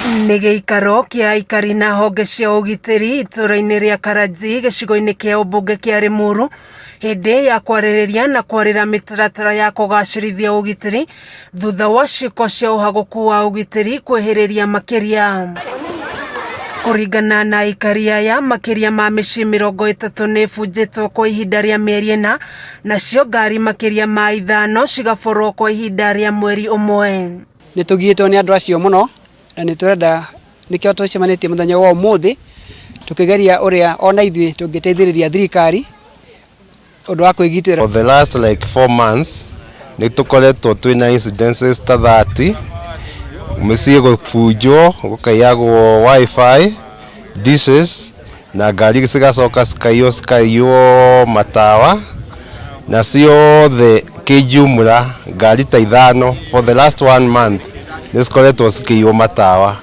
Nĩ gĩikaro kĩa aikari na honge cia ũgitĩri itũra-inĩ rĩa Karaji gĩcigo-inĩ kĩa ũmbunge kĩa Limuru hĩndĩ ya kwarĩrĩria na kwarĩra mĩtaratara ya kũgacĩrithia ũgitĩri thutha wa ciĩko cia ũhagũku wa ũgitĩri kwĩhĩrĩria makĩria. Kũringana na aikari aya, makĩria ma mĩciĩ 30 nĩ ĩbunjĩtwo kwa ihinda rĩa mĩeri 4, nacio ngari makĩria ma 5 cigaborwo kwa ihinda rĩa mweri ũmwe. Nĩ tũgiĩtwo nĩ andũ acio mũno na nĩ tũrenda nĩkĩo tũcemanĩtie mũthenya wa ũmũthĩ tũkĩgeria ũrĩa ona ithuĩ tũngĩteithĩrĩria thirikari ũndũ wa kwĩgitĩra. For the last like 4 months nĩ tũkoretwo twĩna incidences ta 30, mĩciĩ gũbunjwo, gũkaiyagwo wifi, dishes na ngari cigacoka cikaiywo matawa na ciothe kĩjumla ngari ta 5 for the last 1 month nĩcikoretwo cikĩiywo matawa.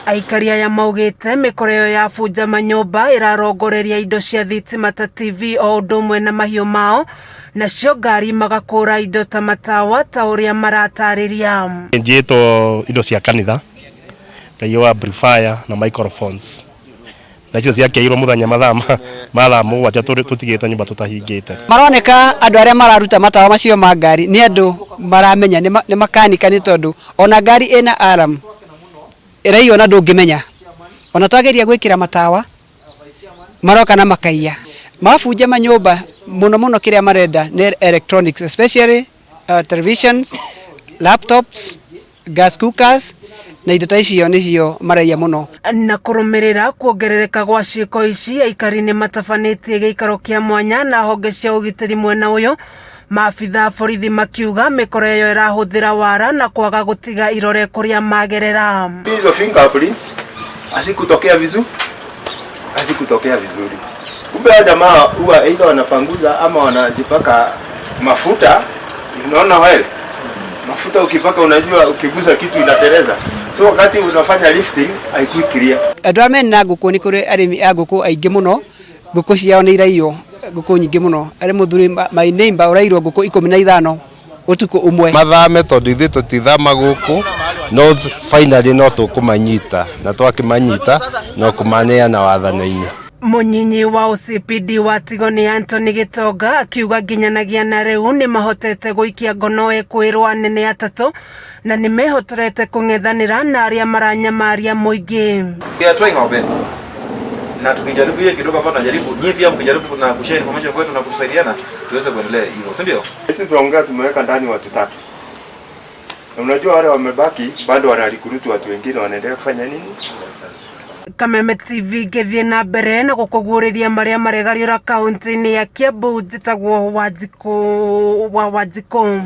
Aikari aya maugĩte mĩkora ĩyo ya bunja manyũmba ĩrarongoreria indo cia thitima ta TV o ũndũ ũmwe na mahiũ mao, nacio ngari magakũra indo ta matawa ta ũrĩa maratarĩria. Njĩtwo indo cia kanitha, kaiywo amplifier na microphones. Nacio ciakĩirwo mũthenya mathaa mũgwanja tũtigĩte nyũmba tũtahingĩte. Maroneka andũ arĩa mararuta matawa macio ma ngari nĩ andũ maramenya, nĩ makanika, nĩ tondũ ona ngari ĩna alarm ĩraiywo na ndũngĩmenya. Ona twageria gwĩkĩra matawa maroka na makaiya. Mabunja manyũmba mũno kĩrĩa marenda nĩ electronics, especially televisions, laptops, gas cookers na indo ta icio nĩcio maraiya mũno. Na kũrũmĩrĩra kuongerereka gwa ciĩko ici, aikari nĩ matabanĩtie gĩikaro kĩa mwanya na honge cia ũgitĩri mwena ũyũ, maabitha borithi makiuga mĩkora ĩyo ĩrahũthĩra wara na kwaga gũtiga irore kũrĩa magerera. Hizo fingerprints hazikutokea vizuri. Kumbe hao jamaa huwa aidha wanapanguza ama wanajipaka mafuta. Unaona wewe? Mafuta ukipaka, unajua ukiguza kitu inatereza. So wakati unafanya lifting haikui clear. Andũ arĩa mena ngũkũ nĩ kũrĩ arĩmi a ngũkũ aingĩ mũno, ngũkũ ciao nĩ iraiywo, ngũkũ nyingĩ mũno. Arĩ mũthuri my neighbor ũraiywo ngũkũ 15 ũtukũ ũmwe. Mathame tondũ ithuĩ tũtithama gũkũ, no finally no tũkũmanyita, na twakĩmanyita no kũmaneana wathani-inĩ. Mũnyinyi wa OCPD wa Tigoni Anthony Gitonga akiuga nginyanagia na rĩu nĩ mahotete gũikia ngono kwĩrwo anene atatũ na nĩ mehotorete kũng'ethanĩra na arĩa maranyamaria mũingĩ. We are trying our best. Na tukijaribu hiyo kidogo hapa, tunajaribu nyinyi pia mkijaribu na kushare information kwetu na kutusaidiana tuweze kuendelea hivyo, si ndio? Sisi tunaongea, tumeweka ndani watu 3. Na unajua wale wamebaki bado wanarecruit watu wengine, wanaendelea kufanya nini? Kameme TV gĩthiĩ na mbere na gũkũguũrĩria marĩa maregariũra kaunti-inĩ ya Kiambu. Njĩtagwo Wanjikũ.